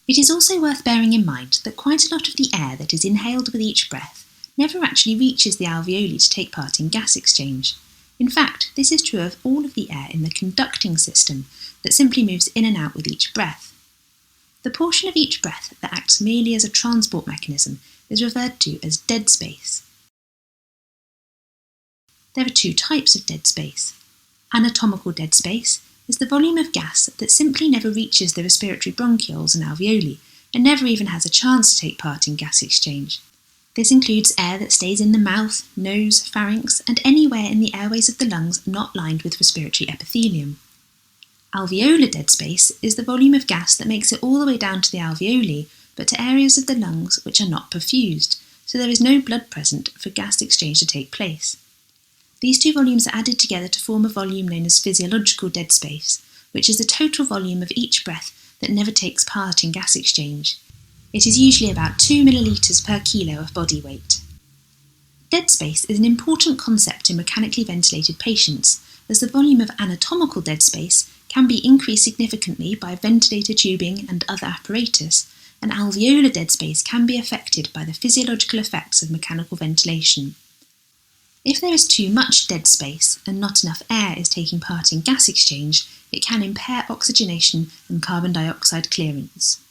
It is also worth bearing in mind that quite a lot of the air that is inhaled with each breath never actually reaches the alveoli to take part in gas exchange. In fact, this is true of all of the air in the conducting system that simply moves in and out with each breath. The portion of each breath that acts merely as a transport mechanism is referred to as dead space. There are two types of dead space. Anatomical dead space is the volume of gas that simply never reaches the respiratory bronchioles and alveoli and never even has a chance to take part in gas exchange. This includes air that stays in the mouth, nose, pharynx, and anywhere in the airways of the lungs not lined with respiratory epithelium. Alveolar dead space is the volume of gas that makes it all the way down to the alveoli, but to areas of the lungs which are not perfused, so there is no blood present for gas exchange to take place. These two volumes are added together to form a volume known as physiological dead space, which is the total volume of each breath that never takes part in gas exchange. It is usually about 2 millilitres per kilo of body weight. Dead space is an important concept in mechanically ventilated patients, as the volume of anatomical dead space can be increased significantly by ventilator tubing and other apparatus, and alveolar dead space can be affected by the physiological effects of mechanical ventilation. If there is too much dead space and not enough air is taking part in gas exchange, it can impair oxygenation and carbon dioxide clearance.